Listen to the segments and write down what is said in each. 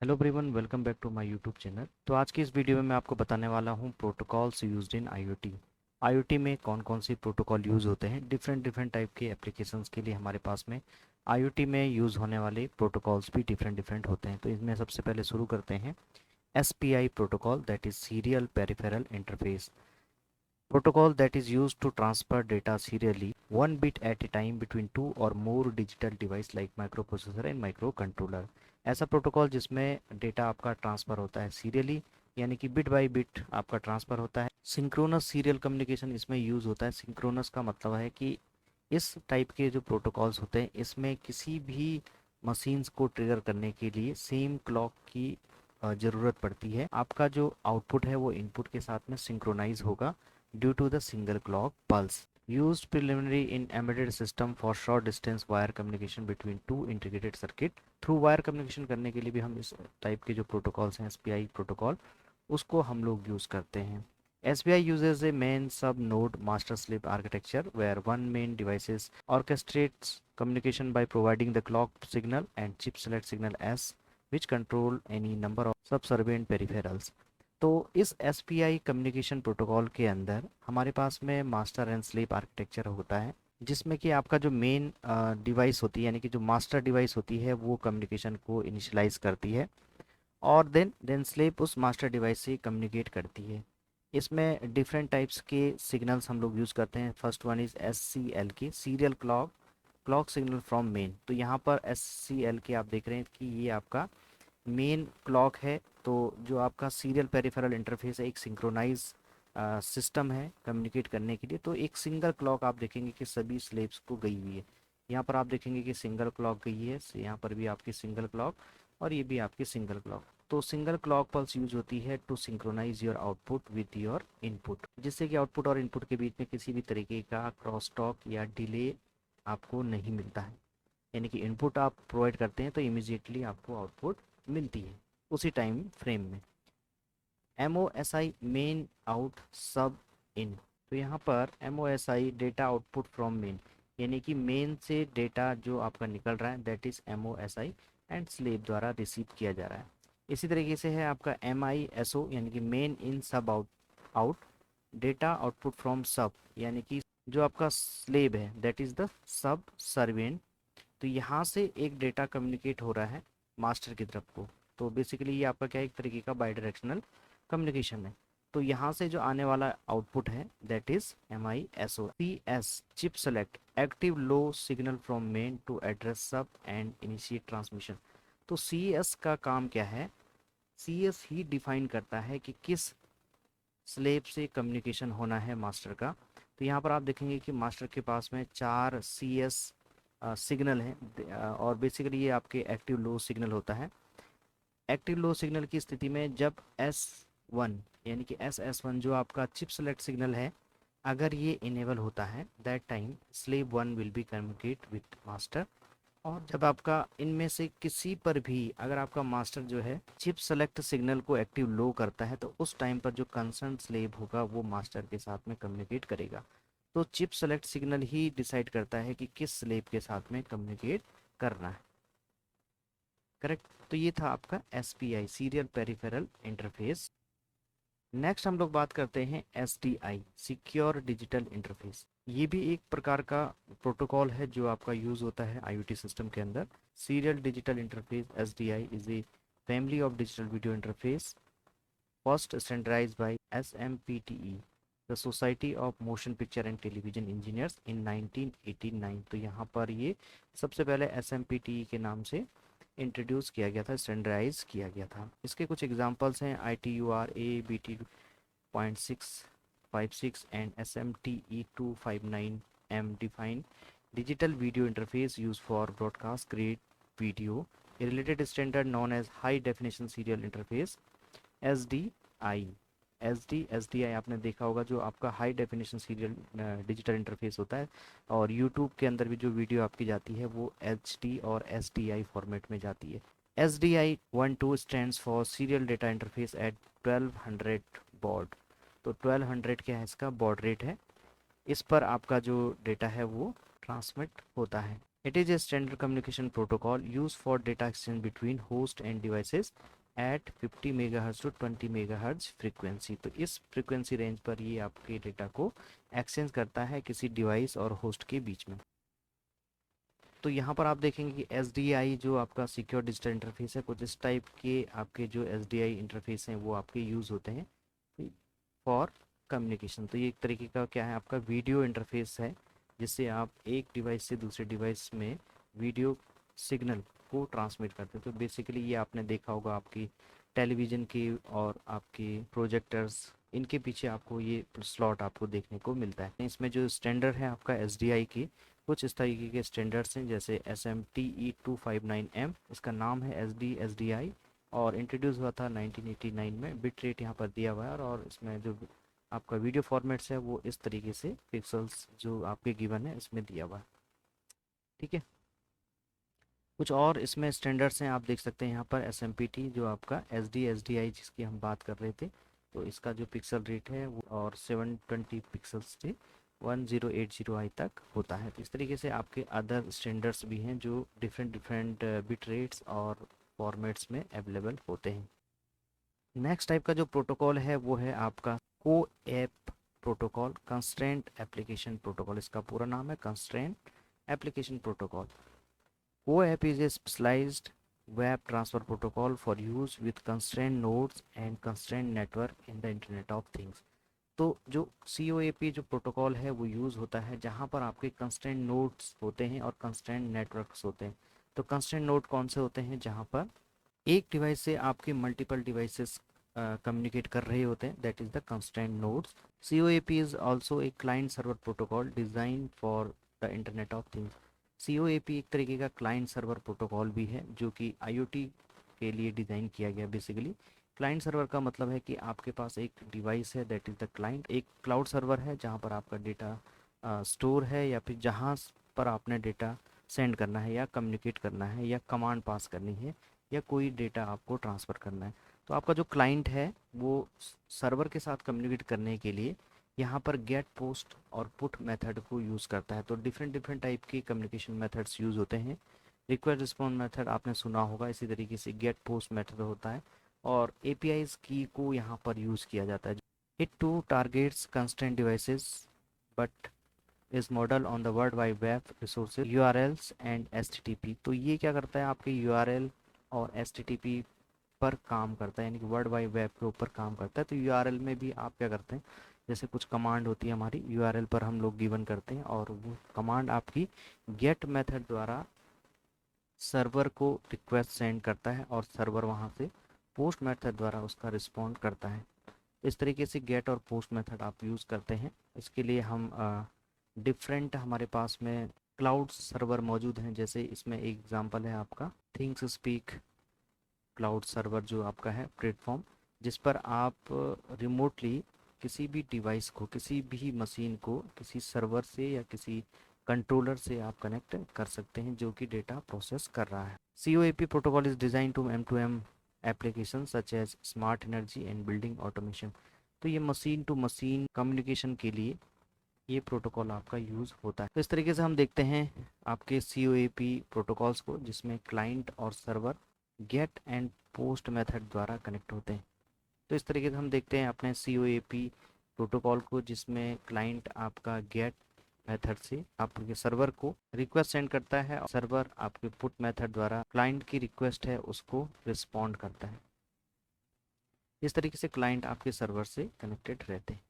Hello everyone, welcome back to my YouTube channel. तो आज की इस वीडियो में मैं आपको बताने वाला हूँ protocols used in IoT. IoT में कौन कौन सी प्रोटोकॉल यूज़ होते हैं, डिफरेंट डिफरेंट टाइप के एप्लीकेशंस के लिए हमारे पास में आईओटी में यूज़ होने वाले प्रोटोकॉल्स भी डिफरेंट डिफरेंट होते हैं। तो इसमें सबसे पहले शुरू करते हैं SPI protocol, that is serial peripheral interface protocol that is used to transfer data serially one bit at a time between two or more digital device like microprocessor and microcontroller। ऐसा प्रोटोकॉल जिसमें data आपका transfer होता है serially, यानी कि bit by bit आपका transfer होता है। सिंक्रोनस सीरियल कम्युनिकेशन इसमें यूज़ होता है। सिंक्रोनस का मतलब है कि इस टाइप के जो प्रोटोकॉल्स होते हैं इसमें किसी भी मशीन्स को ट्रिगर करने के लिए सेम क्लॉक की ज़रूरत पड़ती है। आपका जो आउटपुट है वो इनपुट के साथ में सिंक्रोनाइज होगा due to the single clock pulse used preliminary in embedded system for short distance wire communication between two integrated circuit। Through wire communication करने के लिए भी हम इस टाइप के जो प्रोटोकॉल्स हैं एसपीआई प्रोटोकॉल, उसको हम लोग यूज़ करते हैं। SPI uses a main sub-node master slave architecture where one main devices orchestrates communication by providing the clock signal and chip select signal S, which control any number of subservient peripherals। तो इस SPI communication protocol के अंदर हमारे पास में master and slave architecture होता है, जिसमें कि आपका जो मेन डिवाइस होती है, यानी कि जो मास्टर डिवाइस होती है, वो कम्युनिकेशन को इनिशियलाइज करती है और देन स्लेव उस मास्टर डिवाइस से कम्युनिकेट करती है। इसमें डिफरेंट टाइप्स के सिग्नल्स हम लोग यूज़ करते हैं। फर्स्ट वन इज़ SCL की serial clock clock signal from main. तो यहाँ पर SCL के आप देख रहे हैं कि ये आपका मेन क्लॉक है। तो जो आपका सीरियल पेरिफेरल इंटरफेस है, एक सिंक्रोनाइज सिस्टम है कम्युनिकेट करने के लिए। तो एक सिंगल क्लॉक आप देखेंगे कि सभी स्लेव्स को गई हुई है। यहाँ पर आप देखेंगे कि सिंगल क्लॉक गई है, यहाँ पर भी आपकी सिंगल क्लॉक और ये भी आपकी सिंगल क्लॉक। तो सिंगल क्लॉक पल्स यूज होती है to synchronise your output with your input, जिससे कि आउटपुट और इनपुट के बीच में किसी भी तरीके का क्रॉस टॉक या डिले आपको नहीं मिलता है। यानी कि इनपुट आप प्रोवाइड करते हैं तो इमिजिएटली आपको आउटपुट मिलती है उसी टाइम फ्रेम में। MOSI मेन आउट सब इन। तो यहाँ पर MOSI data output from main, यानी कि मेन से डेटा जो आपका निकल रहा है that is MOSI and slave द्वारा रिसीव किया जा रहा है। इसी तरीके से है आपका MISO, यानी कि मेन इन सब out out data output from सब, यानी कि जो आपका स्लेव है that is the sub servant. तो यहाँ से एक डेटा कम्युनिकेट हो रहा है मास्टर की तरफ को। तो बेसिकली ये आपका क्या है, एक तरीके का बाई डायरेक्शनल कम्युनिकेशन है। तो यहाँ से जो आने वाला आउटपुट है that is MISO। CS chip select active low signal from main to address sub and initiate transmission. तो CS का काम क्या है, CS ही डिफाइन करता है कि किस स्लेब से कम्युनिकेशन होना है मास्टर का। तो यहाँ पर आप देखेंगे कि मास्टर के पास में 4 CS सिग्नल हैं और बेसिकली ये आपके एक्टिव लो सिग्नल होता है। एक्टिव लो सिग्नल की स्थिति में जब S1 यानी कि SS1 जो आपका चिप सेलेक्ट सिग्नल है, अगर ये इनेबल होता है that time slave 1 will be communicate with master. और जब आपका इनमें से किसी पर भी अगर आपका मास्टर जो है चिप सेलेक्ट सिग्नल को एक्टिव लो करता है, तो उस टाइम पर जो कंसर्न स्लेव होगा वो मास्टर के साथ में कम्युनिकेट करेगा। तो चिप सेलेक्ट सिग्नल ही डिसाइड करता है कि किस स्लेव के साथ में कम्युनिकेट करना है। करेक्ट। तो ये था आपका SPI serial peripheral interface. Next हम लोग बात करते हैं SDI सिक्योर डिजिटल इंटरफेस। ये भी एक प्रकार का प्रोटोकॉल है जो आपका यूज़ होता है IoT सिस्टम के अंदर। Serial digital interface SDI is a family of digital video interface first standardized by SMPTE, the society of motion picture and television engineers in 1989। तो यहाँ पर ये सबसे पहले SMPTE के नाम से इंट्रोड्यूस किया गया था, स्टैंडर्डाइज किया गया था। इसके कुछ एग्जांपल्स हैं ITUR ABT.656 and SMTE259M define digital video interface use for broadcast grade video. A related standard known as high definition serial interface SDI। SDI आपने देखा होगा, जो आपका high definition serial digital interface होता है। और यूट्यूब के अंदर भी जो वीडियो आपकी जाती है वो HD और SDI फॉर्मेट में जाती है। SDI 12 stands for serial data interface at 1200 baud. तो 1200 क्या है, इसका बॉड रेट है। इस पर आपका जो डेटा है वो ट्रांसमिट होता है। It is a standard communication protocol used for data exchange between host and devices at 50 megahertz to 20 megahertz frequency. तो इस फ्रीक्वेंसी रेंज पर ये आपके डेटा को एक्सचेंज करता है किसी डिवाइस और होस्ट के बीच में। तो यहाँ पर आप देखेंगे कि SDI जो आपका सिक्योर डिजिटल इंटरफेस है, कुछ इस टाइप के आपके जो SDI इंटरफेस हैं वो आपके यूज़ होते हैं फॉर कम्युनिकेशन। तो ये एक तरीके का क्या है, आपका वीडियो इंटरफेस है, जिससे आप एक डिवाइस से दूसरे डिवाइस में वीडियो सिग्नल को ट्रांसमिट करते हैं। तो बेसिकली ये आपने देखा होगा आपकी टेलीविज़न की और आपके प्रोजेक्टर्स, इनके पीछे आपको ये स्लॉट आपको देखने को मिलता है। इसमें जो स्टैंडर्ड है आपका SDI की, कुछ इस तरीके के स्टैंडर्ड्स हैं, जैसे SMTE259M, इसका नाम है SDI, और इंट्रोड्यूस हुआ था 1989 में। बिट रेट यहाँ पर दिया हुआ है, और इसमें जो आपका वीडियो फॉर्मेट्स है वो इस तरीके से पिक्सल्स जो आपके गिवन है इसमें दिया हुआ है। ठीक है, कुछ और इसमें स्टैंडर्ड्स हैं, आप देख सकते हैं यहाँ पर SMPT जो आपका SDI जिसकी हम बात कर रहे थे, तो इसका जो पिक्सल रेट है वो और 720 पिक्सल्स से 1080i तक होता है। तो इस तरीके से आपके अदर स्टैंडर्ड्स भी हैं जो डिफरेंट डिफरेंट बिट रेट्स और फॉर्मेट्स में अवेलेबल होते हैं। नेक्स्ट टाइप का जो प्रोटोकॉल है वो है आपका CoAP protocol, constraint application protocol, इसका पूरा नाम है constraint application protocol. CoAP is a specialised web transfer protocol for use with constraint nodes and constraint network in the internet of things. तो जो COAP जो protocol है वो use होता है जहाँ पर आपके कंस्ट्रेंट नोड्स होते हैं और कंस्ट्रेंट नेटवर्क्स होते हैं। तो कंस्ट्रेंट नोड कौन से होते हैं, जहाँ पर एक डिवाइस से आपके मल्टीपल डिवाइसेस कम्युनिकेट कर रहे होते हैं, that is the constraint nodes. COAP is also a client server protocol design for the internet of things. COAP एक तरीके का क्लाइंट सर्वर प्रोटोकॉल भी है जो कि IoT के लिए डिज़ाइन किया गया। बेसिकली क्लाइंट सर्वर का मतलब है कि आपके पास एक डिवाइस है, दैट इज़ द क्लाइंट, एक क्लाउड सर्वर है जहाँ पर आपका डेटा स्टोर है, या फिर जहाँ पर आपने डेटा सेंड करना है या कम्युनिकेट करना है या कमांड पास करनी है या कोई डेटा आपको ट्रांसफ़र करना है। तो आपका जो क्लाइंट है वो सर्वर के साथ कम्युनिकेट करने के लिए यहाँ पर गेट, पोस्ट और पुट मेथड को यूज़ करता है। तो डिफरेंट डिफरेंट टाइप के कम्युनिकेशन मेथड्स यूज़ होते हैं। रिक्वेस्ट रिस्पॉन्स मेथड आपने सुना होगा, इसी तरीके से गेट पोस्ट मेथड होता है, और APIs की को यहाँ पर यूज़ किया जाता है। It too targets constraint devices but is model on the world wide web resources URLs and HTTP। तो ये क्या करता है, आपके URL और HTTP पर काम करता है, यानी कि वर्ल्ड वाइड वेब के ऊपर काम करता है। तो URL में भी आप क्या करते हैं, जैसे कुछ कमांड होती है हमारी URL पर हम लोग गिवन करते हैं, और वो कमांड आपकी गेट मेथड द्वारा सर्वर को रिक्वेस्ट सेंड करता है, और सर्वर वहाँ से पोस्ट मेथड द्वारा उसका रिस्पॉन्ड करता है। इस तरीके से गेट और पोस्ट मेथड आप यूज़ करते हैं। इसके लिए हम डिफरेंट हमारे पास में क्लाउड सर्वर मौजूद हैं, जैसे इसमें एक एग्जांपल है आपका थिंग्स स्पीक क्लाउड सर्वर, जो आपका है प्लेटफॉर्म, जिस पर आप रिमोटली किसी भी डिवाइस को, किसी भी मशीन को किसी सर्वर से या किसी कंट्रोलर से आप कनेक्ट कर सकते हैं जो कि डेटा प्रोसेस कर रहा है। COAP protocol is design to M2M application such as smart energy and building automation. तो ये मशीन टू मशीन कम्युनिकेशन के लिए ये प्रोटोकॉल आपका यूज़ होता है। तो इस तरीके से हम देखते हैं आपके COAP प्रोटोकॉल्स को, जिसमें क्लाइंट और server get and post method द्वारा कनेक्ट होते हैं। तो इस तरीके से हम देखते हैं अपने COAP प्रोटोकॉल को, जिसमें क्लाइंट आपका गेट मेथड से आपके सर्वर को रिक्वेस्ट सेंड करता है, और सर्वर आपके पुट मेथड द्वारा क्लाइंट की रिक्वेस्ट है उसको रिस्पॉन्ड करता है। इस तरीके से क्लाइंट आपके सर्वर से कनेक्टेड रहते हैं।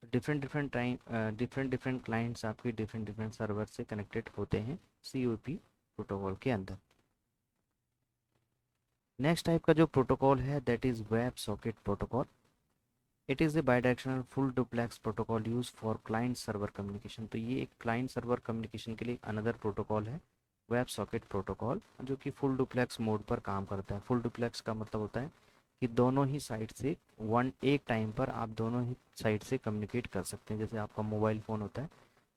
डिफरेंट डिफरेंट क्लाइंट्स आपके डिफरेंट डिफरेंट सर्वर से कनेक्टेड होते हैं COAP प्रोटोकॉल के अंदर। नेक्स्ट टाइप का जो प्रोटोकॉल है that is web socket protocol. It is a bidirectional full duplex protocol use for client server communication. तो ये एक क्लाइंट सर्वर कम्युनिकेशन के लिए अनदर प्रोटोकॉल है, वेब सॉकेट प्रोटोकॉल, जो कि फुल डुप्लेक्स मोड पर काम करता है। फुल डुप्लेक्स का मतलब होता है कि दोनों ही साइड से एक टाइम पर आप दोनों ही साइड से कम्युनिकेट कर सकते हैं। जैसे आपका मोबाइल फ़ोन होता है,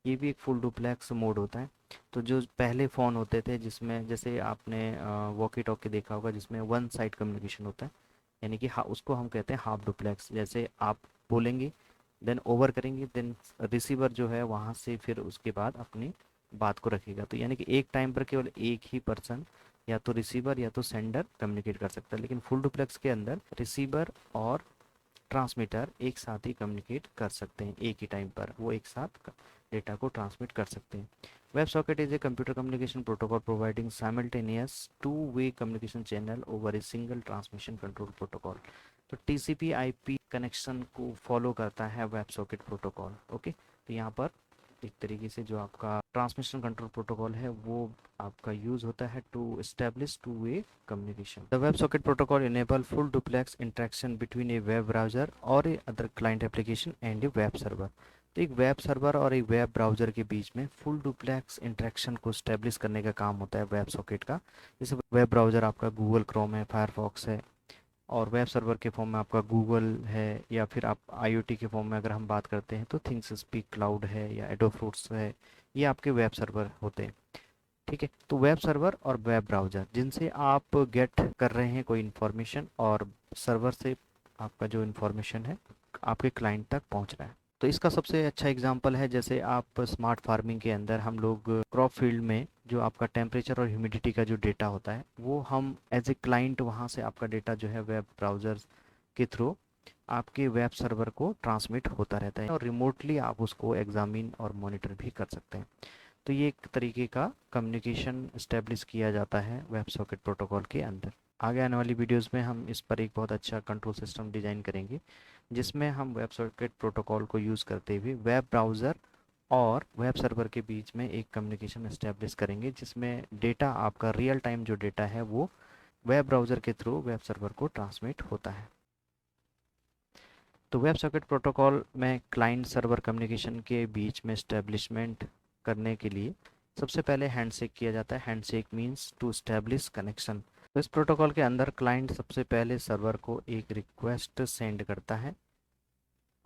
ये भी एक फुल डुप्लेक्स मोड होता है। तो जो पहले फ़ोन होते थे जिसमें, जैसे आपने वॉकी टॉकी देखा होगा, जिसमें वन साइड कम्युनिकेशन होता है, यानी कि उसको हम कहते हैं हाफ डुप्लेक्स। जैसे आप बोलेंगे, देन ओवर करेंगे, देन रिसीवर जो है वहाँ से फिर उसके बाद अपनी बात को रखेगा। तो यानी कि एक टाइम पर केवल एक ही पर्सन, या तो रिसीवर या तो सेंडर, कम्युनिकेट कर सकता है। लेकिन फुल डुप्लेक्स के अंदर रिसीवर और ट्रांसमीटर एक साथ ही कम्युनिकेट कर सकते हैं, एक ही टाइम पर वो एक साथ डेटा को ट्रांसमिट कर सकते हैं। Web socket is a computer communication protocol providing simultaneous to way communication channel over a single transmission control protocol. तो टीसीपी आईपी कनेक्शन को फॉलो करता है वेब सॉकेट प्रोटोकॉल। ओके, तो यहाँ पर एक तरीके से जो आपका ट्रांसमिशन कंट्रोल प्रोटोकॉल है वो आपका यूज होता है to establish two way communication. The web socket protocol enable full duplex interaction between a web browser और a other client application and a web server. तो एक वेब सर्वर और एक वेब ब्राउजर के बीच में फुल डुप्लेक्स इंटरेक्शन को establish करने का काम होता है वेब सॉकेट का। जैसे वेब ब्राउजर आपका गूगल क्रोम है, फायरफॉक्स है, और वेब सर्वर के फॉर्म में आपका गूगल है, या फिर आप आईओटी के फॉर्म में अगर हम बात करते हैं तो थिंग्स स्पीक क्लाउड है या एडोफ्रूट्स है, ये आपके वेब सर्वर होते हैं। ठीक है, तो वेब सर्वर और वेब ब्राउज़र जिनसे आप गेट कर रहे हैं कोई इन्फॉर्मेशन, और सर्वर से आपका जो इन्फॉर्मेशन है आपके क्लाइंट तक पहुंच रहा है। तो इसका सबसे अच्छा एग्जांपल है, जैसे आप स्मार्ट फार्मिंग के अंदर हम लोग क्रॉप फील्ड में जो आपका टेम्परेचर और ह्यूमिडिटी का जो डेटा होता है वो हम एज ए क्लाइंट वहाँ से आपका डेटा जो है वेब ब्राउज़र के थ्रू आपके वेब सर्वर को ट्रांसमिट होता रहता है, और रिमोटली आप उसको एग्जामिन और मॉनिटर भी कर सकते हैं। तो ये एक तरीके का कम्युनिकेशन इस्टेब्लिश किया जाता है वेब सॉकेट प्रोटोकॉल के अंदर। आगे आने वाली वीडियोस में हम इस पर एक बहुत अच्छा कंट्रोल सिस्टम डिज़ाइन करेंगे, जिसमें हम वेब सॉकेट प्रोटोकॉल को यूज़ करते हुए वेब ब्राउज़र और वेब सर्वर के बीच में एक कम्युनिकेशन इस्टेब्लिश करेंगे, जिसमें डेटा आपका रियल टाइम जो डेटा है वो वेब ब्राउज़र के थ्रू वेब सर्वर को ट्रांसमिट होता है। तो वेब सॉकेट प्रोटोकॉल में क्लाइंट सर्वर कम्युनिकेशन के बीच में इस्टेब्लिशमेंट करने के लिए सबसे पहले हैंडशेक किया जाता है। Handshake means to establish connection. तो इस प्रोटोकॉल के अंदर क्लाइंट सबसे पहले सर्वर को एक रिक्वेस्ट सेंड करता है,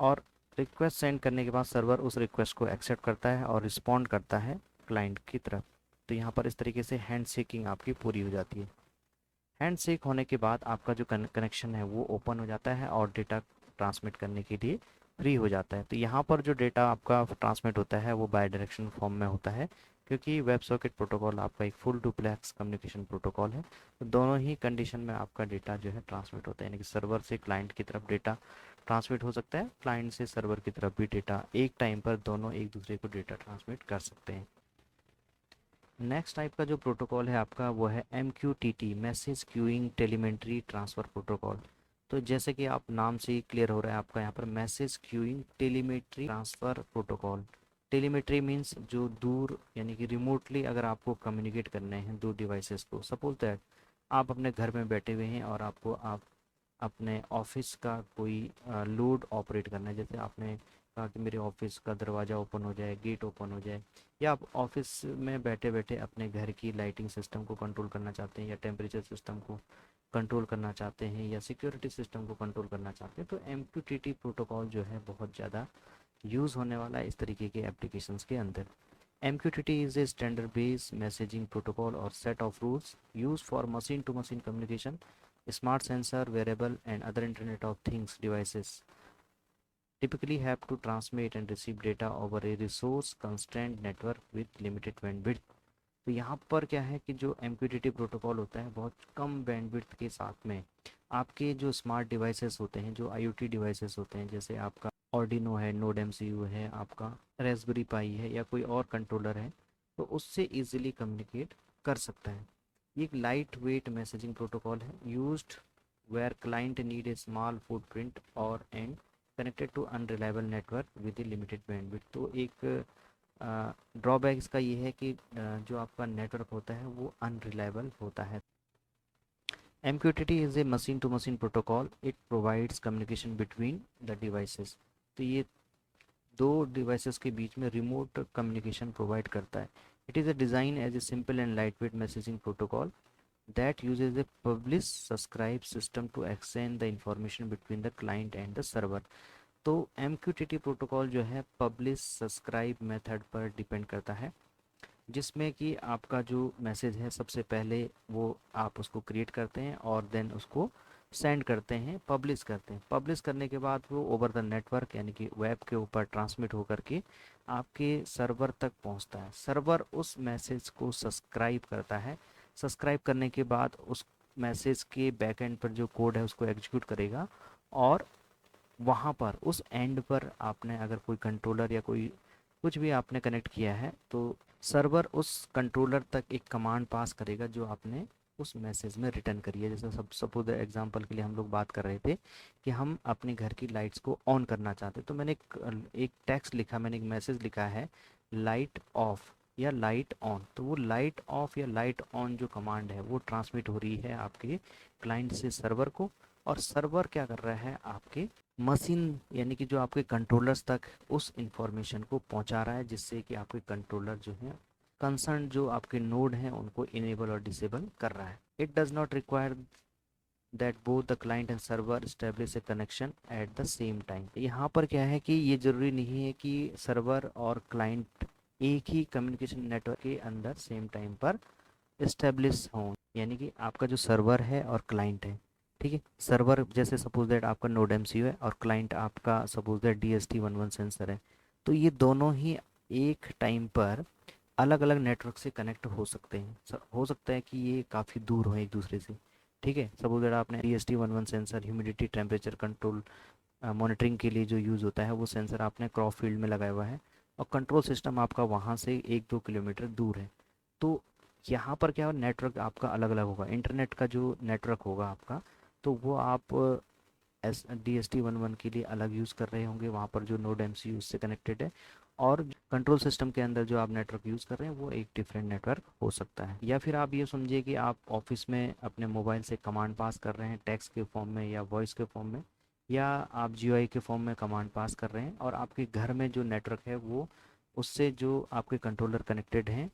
और रिक्वेस्ट सेंड करने के बाद सर्वर उस रिक्वेस्ट को एक्सेप्ट करता है और रिस्पॉन्ड करता है क्लाइंट की तरफ। तो यहाँ पर इस तरीके से हैंडशेकिंग आपकी पूरी हो जाती है। हैंडशेक होने के बाद आपका जो कनेक्शन है वो ओपन हो जाता है और डेटा ट्रांसमिट करने के लिए फ्री हो जाता है। तो यहाँ पर जो डेटा आपका ट्रांसमिट होता है वो बाय डायरेक्शन फॉर्म में होता है, क्योंकि वेब सॉकेट प्रोटोकॉल आपका एक फुल डुप्लेक्स कम्युनिकेशन प्रोटोकॉल है। तो दोनों ही कंडीशन में आपका डेटा जो है ट्रांसमिट होता है, यानी कि सर्वर से क्लाइंट की तरफ डेटा ट्रांसमिट हो सकता है, क्लाइंट से सर्वर की तरफ भी डेटा, एक टाइम पर दोनों एक दूसरे को डेटा ट्रांसमिट कर सकते हैं। नेक्स्ट टाइप का जो प्रोटोकॉल है आपका वो है MQTT, message queuing telemetry transfer protocol. तो जैसे कि आप नाम से ही क्लियर हो रहा है आपका यहाँ पर message queuing telemetry transfer protocol. Telemetry means जो दूर, यानी कि रिमोटली अगर आपको कम्युनिकेट करने हैं दो डिवाइसेस को। सपोज दैट आप अपने घर में बैठे हुए हैं और आपको आप अपने ऑफिस का कोई लोड ऑपरेट करना है। जैसे आपने कहा कि मेरे ऑफिस का दरवाज़ा ओपन हो जाए, गेट ओपन हो जाए, या आप ऑफिस में बैठे बैठे अपने घर की लाइटिंग सिस्टम को कंट्रोल करना चाहते हैं, या टेम्परेचर सिस्टम को कंट्रोल करना चाहते हैं, या सिक्योरिटी सिस्टम को कंट्रोल करना चाहते हैं, तो MQTT प्रोटोकॉल जो है बहुत ज़्यादा यूज़ होने वाला है इस तरीके के एप्लीकेशंस के अंदर। MQTT is a standard-based messaging protocol or set of rules used for machine-to-machine communication. Smart sensor, wearable, and other Internet of Things devices typically have to transmit and receive data over a resource-constrained network with limited bandwidth. तो यहाँ पर क्या है कि जो MQTT protocol होता है बहुत कम बैंडविड्थ के साथ में आपके जो स्मार्ट डिवाइसेस होते हैं, जो IoT डिवाइसेस होते हैं, जैसे आपका ऑर्डिनो है, नोड MCU है, आपका रेस्पबेरी पाई है, या कोई और कंट्रोलर है, तो उससे इजीली कम्युनिकेट कर सकता है। ये एक लाइट वेट मैसेजिंग प्रोटोकॉल है used where client need a small footprint और and connected to unreliable network with a limited bandwidth. तो एक ड्रॉबैक इसका ये है कि जो आपका नेटवर्क होता है वो अनरिलायबल होता है। MQTT is a machine to machine protocol. It provides communication between the devices. तो ये दो डिवाइसेस के बीच में रिमोट कम्युनिकेशन प्रोवाइड करता है। It is a design as a simple and light wait messaging protocol that uses a publish subscribe system to exchange the information between the client and the server. तो MQTT protocol जो है publish subscribe method पर depend करता है, जिसमें कि आपका जो मैसेज है सबसे पहले वो आप उसको क्रिएट करते हैं और देन उसको सेंड करते हैं, पब्लिश करते हैं। पब्लिश करने के बाद वो ओवर द नेटवर्क यानी कि वेब के ऊपर ट्रांसमिट होकर के आपके सर्वर तक पहुंचता है। सर्वर उस मैसेज को सब्सक्राइब करता है। सब्सक्राइब करने के बाद उस मैसेज के बैक एंड पर जो कोड है उसको एग्जीक्यूट करेगा, और वहाँ पर उस एंड पर आपने अगर कोई कंट्रोलर या कोई कुछ भी आपने कनेक्ट किया है तो सर्वर उस कंट्रोलर तक एक कमांड पास करेगा जो आपने उस मैसेज में रिटर्न करी है। जैसे सपोज एग्जांपल के लिए हम लोग बात कर रहे थे कि हम अपने घर की लाइट्स को ऑन करना चाहते, तो मैंने एक टेक्स्ट लिखा, मैंने एक मैसेज लिखा है लाइट ऑफ या लाइट ऑन। तो वो लाइट ऑफ या लाइट ऑन जो कमांड है वो ट्रांसमिट हो रही है आपके क्लाइंट से सर्वर को, और सर्वर क्या कर रहा है आपके मशीन यानी कि जो आपके कंट्रोलर्स तक उस इंफॉर्मेशन को पहुंचा रहा है, जिससे कि आपके कंट्रोलर जो है कंसर्न जो आपके नोड हैं उनको इनेबल और डिसेबल कर रहा है। It does not require that both the client and server establish A connection at the same time. यहाँ पर क्या है कि ये ज़रूरी नहीं है कि सर्वर और क्लाइंट एक ही कम्युनिकेशन नेटवर्क के अंदर सेम टाइम पर इस्टेब्लिश हों। यानी कि आपका जो सर्वर है और क्लाइंट है, ठीक है, सर्वर जैसे सपोज दैट आपका नोड एमसीयू है और क्लाइंट आपका सपोज दैट DHT11 सेंसर है, तो ये दोनों ही एक टाइम पर अलग अलग नेटवर्क से कनेक्ट हो सकते हैं। हो सकता है कि ये काफ़ी दूर हो एक दूसरे से, ठीक है। सपोज दैट आपने DHT11 sensor humidity temperature control monitoring के लिए जो यूज़ होता है वो सेंसर आपने क्रॉप फील्ड में लगाया हुआ है, और कंट्रोल सिस्टम आपका वहाँ से 1-2 किलोमीटर दूर है। तो यहाँ पर क्या नेटवर्क आपका अलग अलग होगा। इंटरनेट का जो नेटवर्क होगा आपका, तो वो आप DHT11 के लिए अलग यूज़ कर रहे होंगे, वहाँ पर जो नोड MCU उससे कनेक्टेड है, और कंट्रोल सिस्टम के अंदर जो आप नेटवर्क यूज़ कर रहे हैं वो एक डिफरेंट नेटवर्क हो सकता है। या फिर आप ये समझिए कि आप ऑफिस में अपने मोबाइल से कमांड पास कर रहे हैं टेक्स्ट के फॉर्म में या वॉइस के फॉर्म में, या आप GUI के फॉर्म में कमांड पास कर रहे हैं, और आपके घर में जो नेटवर्क है वो उससे जो आपके कंट्रोलर कनेक्टेड हैं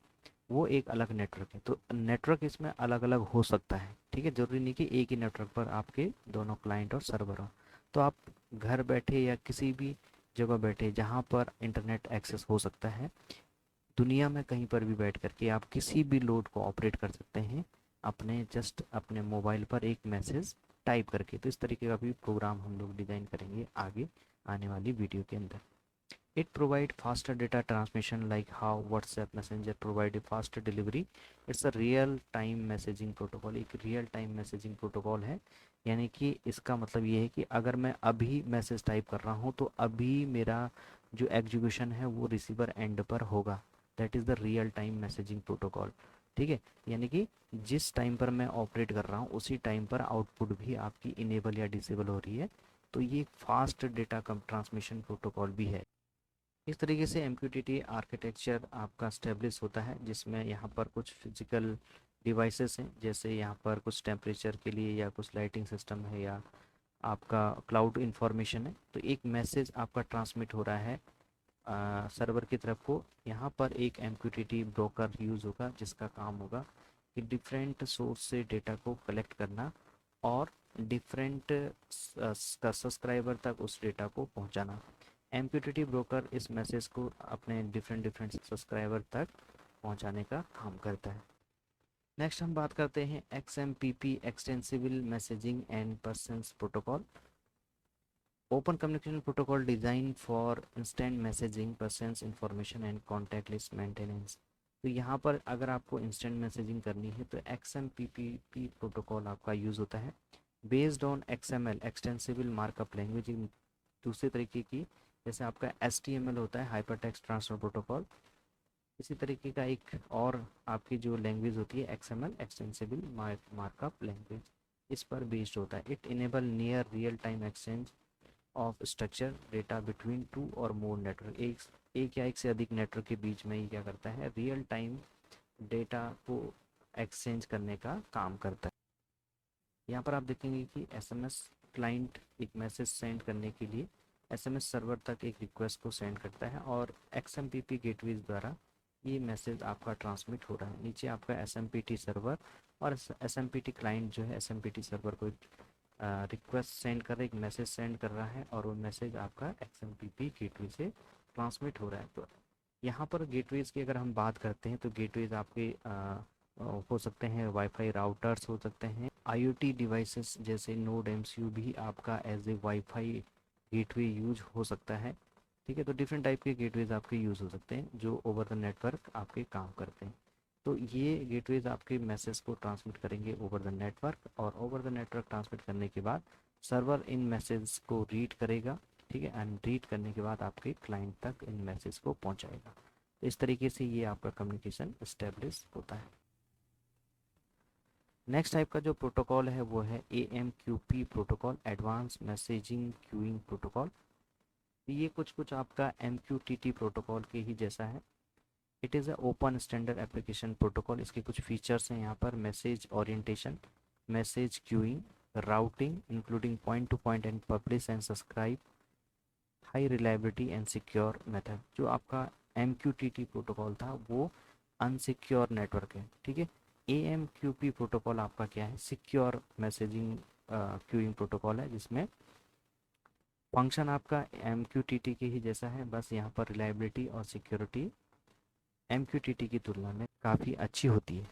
वो एक अलग नेटवर्क है। तो नेटवर्क इसमें अलग अलग हो सकता है, ठीक है। ज़रूरी नहीं कि एक ही नेटवर्क पर आपके दोनों क्लाइंट और सर्वर हो। तो आप घर बैठे या किसी भी जगह बैठे जहाँ पर इंटरनेट एक्सेस हो सकता है, दुनिया में कहीं पर भी बैठ करके आप किसी भी लोड को ऑपरेट कर सकते हैं अपने जस्ट अपने मोबाइल पर एक मैसेज टाइप करके। तो इस तरीके का भी प्रोग्राम हम लोग डिज़ाइन करेंगे आगे आने वाली वीडियो के अंदर। It provide faster data transmission like how WhatsApp Messenger provide a faster delivery. It's a real time messaging protocol। एक रियल टाइम मैसेजिंग प्रोटोकॉल है, यानी कि इसका मतलब ये है कि अगर मैं अभी मैसेज टाइप कर रहा हूँ तो अभी मेरा जो एग्जीक्यूशन है वो रिसीवर एंड पर होगा। That is the real time messaging protocol, ठीक है। यानी कि जिस टाइम पर मैं ऑपरेट कर रहा हूँ उसी टाइम पर आउटपुट भी आपकी इनेबल या डिसेबल हो रही है। तो ये फास्ट डेटा कम ट्रांसमिशन प्रोटोकॉल भी है। इस तरीके से MQTT आर्किटेक्चर आपका स्टेब्लिश होता है, जिसमें यहाँ पर कुछ फिजिकल डिवाइसेस हैं, जैसे यहाँ पर कुछ टेम्परेचर के लिए या कुछ लाइटिंग सिस्टम है या आपका क्लाउड इंफॉर्मेशन है। तो एक मैसेज आपका ट्रांसमिट हो रहा है सर्वर की तरफ को। यहाँ पर एक MQTT ब्रोकर यूज़ होगा जिसका काम होगा कि डिफरेंट सोर्स से डेटा को कलेक्ट करना और डिफरेंट सब्सक्राइबर तक उस डेटा को पहुँचाना। MQTT ब्रोकर इस मैसेज को अपने डिफरेंट डिफरेंट सब्सक्राइबर तक पहुंचाने का काम करता है। नेक्स्ट हम बात करते हैं XMPP extensible messaging and persons protocol. Open communication protocol design for instant messaging, persons information and contact list maintenance. तो यहाँ पर अगर आपको इंस्टेंट मैसेजिंग करनी है तो XMPP प्रोटोकॉल आपका यूज़ होता है based on XML extensible markup language. दूसरे तरीके की जैसे आपका HTML होता है हाइपर टेक्स्ट ट्रांसफर प्रोटोकॉल, इसी तरीके का एक और आपकी जो लैंग्वेज होती है XML एक्सटेंसिबल मार्कअप लैंग्वेज, इस पर बेस्ड होता है। It enable near real time exchange of structure data between two और मोर नेटवर्क। एक या एक से अधिक नेटवर्क के बीच में ही क्या करता है, रियल टाइम डेटा को एक्सचेंज करने का काम करता है। यहाँ पर आप देखेंगे कि SMS क्लाइंट एक मैसेज सेंड करने के लिए SMS सर्वर तक एक रिक्वेस्ट को सेंड करता है, और XMPP गेटवेज द्वारा ये मैसेज आपका ट्रांसमिट हो रहा है। नीचे आपका SMPT सर्वर और SMPT क्लाइंट जो है SMPT सर्वर को रिक्वेस्ट सेंड कर रहा है, एक मैसेज सेंड कर रहा है, और वो मैसेज आपका XMPP गेटवे से ट्रांसमिट हो रहा है। तो यहाँ पर गेटवेज की अगर हम बात करते हैं तो गेटवेज आपके हो सकते हैं, वाईफाई राउटर्स हो सकते हैं, आईओटी डिवाइसेस जैसे नोड एमसीयू भी आपका as a WiFi gateway use हो सकता है। ठीक है, तो डिफरेंट टाइप के गेटवेज आपके यूज़ हो सकते हैं जो ओवर द नेटवर्क आपके काम करते हैं। तो ये गेटवेज आपके मैसेज को ट्रांसमिट करेंगे ओवर द नेटवर्क, और ओवर द नेटवर्क ट्रांसमिट करने के बाद सर्वर इन मैसेज को रीड करेगा। ठीक है, एंड रीड करने के बाद आपके क्लाइंट तक इन मैसेज को पहुंचाएगा। तो इस तरीके से ये आपका कम्युनिकेशन इस्टेब्लिश होता है। नेक्स्ट टाइप का जो प्रोटोकॉल है वो है AMQP protocol, advance messaging queuing protocol. ये कुछ कुछ आपका MQTT प्रोटोकॉल के ही जैसा है। It is a open standard application protocol. इसके कुछ फीचर्स हैं यहाँ पर: message orientation, message queuing, routing including point two point and publish and subscribe, high reliability and secure method. जो आपका MQTT प्रोटोकॉल था वो अनसिक्योर नेटवर्क है। ठीक है, AMQP प्रोटोकॉल आपका क्या है? सिक्योर मैसेजिंग क्यूइंग प्रोटोकॉल है, जिसमें फंक्शन आपका MQTT के ही जैसा है, बस यहाँ पर रिलायबिलिटी और सिक्योरिटी MQTT की तुलना में काफ़ी अच्छी होती है।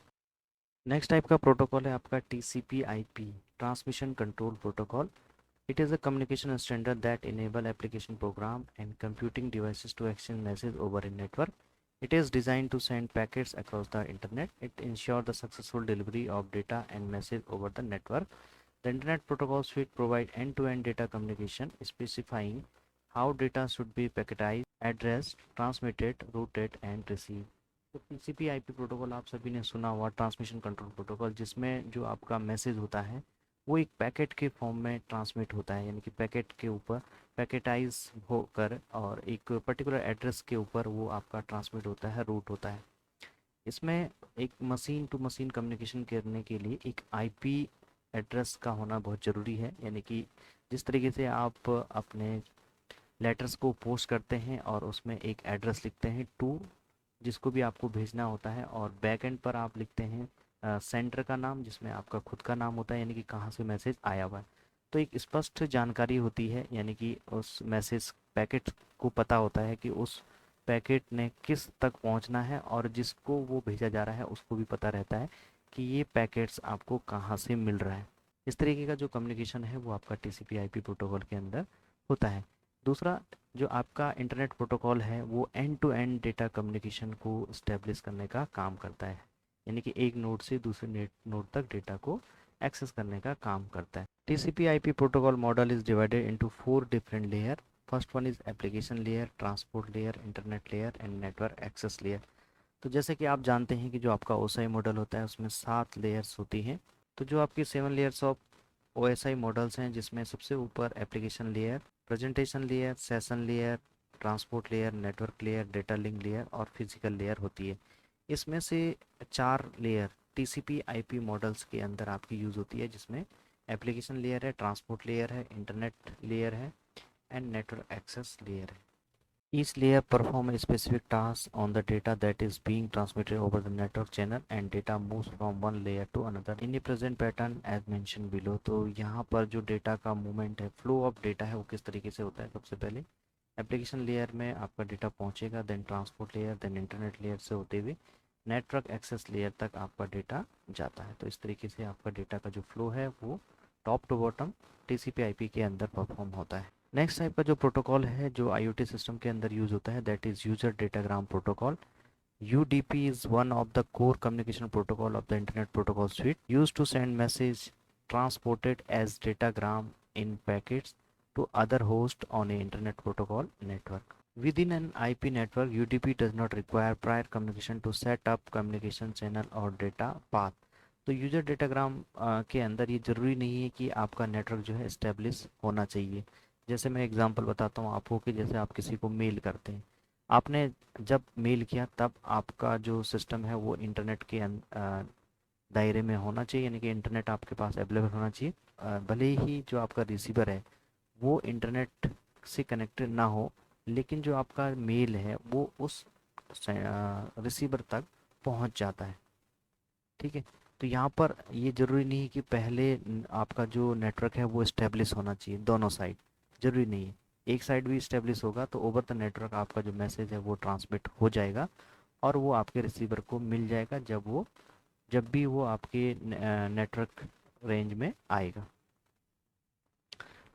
नेक्स्ट टाइप का प्रोटोकॉल है आपका TCP/IP, transmission control protocol. It is a communication standard that enable application program and computing devices to exchange messages over a network. It is designed to send packets across the internet. It ensures the successful delivery of data and message over the network. The Internet Protocol Suite provides end-to-end data communication, specifying how data should be packetized, addressed, transmitted, routed, and received. तो TCP/IP protocol आप सभी ने सुना हुआ, transmission control protocol, जिसमें जो आपका message होता है वो एक पैकेट के फॉर्म में ट्रांसमिट होता है, यानी कि पैकेट के ऊपर पैकेटाइज होकर और एक पर्टिकुलर एड्रेस के ऊपर वो आपका ट्रांसमिट होता है, रूट होता है। इसमें एक मशीन टू मशीन कम्युनिकेशन करने के लिए एक आईपी एड्रेस का होना बहुत ज़रूरी है, यानी कि जिस तरीके से आप अपने लेटर्स को पोस्ट करते हैं और उसमें एक एड्रेस लिखते हैं टू, जिसको भी आपको भेजना होता है, और बैक एंड पर आप लिखते हैं सेंटर का नाम, जिसमें आपका खुद का नाम होता है, यानी कि कहाँ से मैसेज आया हुआ है। तो एक स्पष्ट जानकारी होती है, यानी कि उस मैसेज पैकेट को पता होता है कि उस पैकेट ने किस तक पहुंचना है, और जिसको वो भेजा जा रहा है उसको भी पता रहता है कि ये पैकेट्स आपको कहाँ से मिल रहा है। इस तरीके का जो कम्युनिकेशन है वो आपका TCP/IP प्रोटोकॉल के अंदर होता है। दूसरा जो आपका इंटरनेट प्रोटोकॉल है वो end to end data communication को इस्टेब्लिश करने का काम करता है, यानी कि एक नोड से दूसरे नोड तक डेटा को एक्सेस करने का काम करता है। TCP/IP protocol model is divided into 4 different layer. First one is application layer, transport layer, internet layer and network access layer. तो जैसे कि आप जानते हैं कि जो आपका OSI मॉडल होता है उसमें 7 लेयर्स होती हैं। तो जो आपकी 7 लेयर्स ऑफ OSI मॉडल्स हैं, जिसमें सबसे ऊपर application layer, presentation layer, session layer, transport layer, network layer, data link layer और फिजिकल लेयर होती है। इसमें से 4 लेयर TCP/IP मॉडल्स के अंदर आपकी यूज़ होती है, जिसमें एप्लीकेशन लेयर है, ट्रांसपोर्ट लेयर है, इंटरनेट लेयर है एंड नेटवर्क एक्सेस लेयर है। Each layer perform a specific task on the data that is being transmitted over the network channel, and data moves from one layer to another in a present pattern as mentioned below। तो यहाँ पर जो data का movement है, flow of data है, वो किस तरीके से होता है? सबसे पहले एप्लीकेशन लेयर में आपका डेटा पहुँचेगा, then transport layer, then internet layer से होते हुए नेटवर्क एक्सेस लेयर तक आपका डेटा जाता है। तो इस तरीके से आपका डेटा का जो फ्लो है वो टॉप टू बॉटम TCP/IP के अंदर परफॉर्म होता है। नेक्स्ट टाइप का जो प्रोटोकॉल है जो IoT सिस्टम के अंदर यूज़ होता है, that is user datagram protocol. UDP is one of the core communication protocol of the Internet Protocol Suite, used to send message transported as datagram in packets to other hosts on a Internet Protocol network. Within an IP network, UDP does not require prior communication to set up communication channel or data path। तो user datagram के अंदर ये ज़रूरी नहीं है कि आपका network जो है इस्टेब्लिश होना चाहिए। जैसे मैं एग्जांपल बताता हूँ आपको, कि जैसे आप किसी को मेल करते हैं, आपने जब मेल किया तब आपका जो सिस्टम है वो इंटरनेट के दायरे में होना चाहिए, यानी कि इंटरनेट आपके पास अवेलेबल होना चाहिए। भले ही जो आपका रिसीवर है वो इंटरनेट से कनेक्टेड ना हो, लेकिन जो आपका मेल है वो उस रिसीवर तक पहुंच जाता है। ठीक है, तो यहाँ पर ये ज़रूरी नहीं है कि पहले आपका जो नेटवर्क है वो इस्टेब्लिश होना चाहिए, दोनों साइड ज़रूरी नहीं है। एक साइड भी इस्टेब्लिश होगा तो ओवर द नेटवर्क आपका जो मैसेज है वो ट्रांसमिट हो जाएगा और वो आपके रिसीवर को मिल जाएगा जब वो जब भी वो आपके नेटवर्क रेंज में आएगा।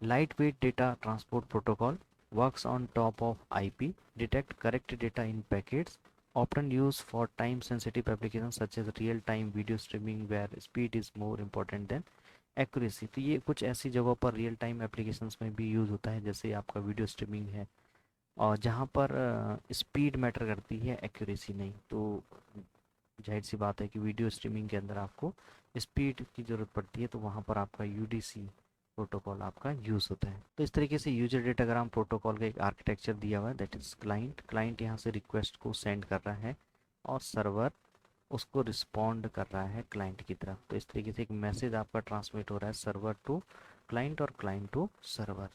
Light weight data transport protocol works on top of IP, detect correct data in packets, often used for time sensitive applications such as real time video streaming where speed is more important than accuracy। तो ये कुछ ऐसी जगहों पर real time applications में भी use होता है, जैसे आपका वीडियो स्ट्रीमिंग है और जहाँ पर स्पीड मैटर करती है, एक्यूरेसी नहीं। तो जाहिर सी बात है कि वीडियो स्ट्रीमिंग के अंदर आपको स्पीड की ज़रूरत पड़ती है, तो वहाँ पर आपका यूडीसी प्रोटोकॉल आपका यूज़ होता है। तो इस तरीके से यूजर डेटाग्राम प्रोटोकॉल का एक आर्किटेक्चर दिया हुआ है, दैट इज़ क्लाइंट यहाँ से रिक्वेस्ट को सेंड कर रहा है और सर्वर उसको रिस्पॉन्ड कर रहा है क्लाइंट की तरफ। तो इस तरीके से एक मैसेज आपका ट्रांसमिट हो रहा है सर्वर टू क्लाइंट और क्लाइंट टू सर्वर।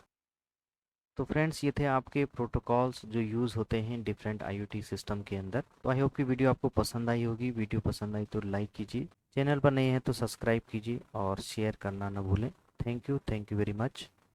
तो फ्रेंड्स, ये थे आपके प्रोटोकॉल्स जो यूज़ होते हैं डिफरेंट आईओटी सिस्टम के अंदर। तो आई होप कि वीडियो आपको पसंद आई होगी। वीडियो पसंद आई तो लाइक कीजिए, चैनल पर नए हैं तो सब्सक्राइब कीजिए और शेयर करना ना भूलें। Thank you very much.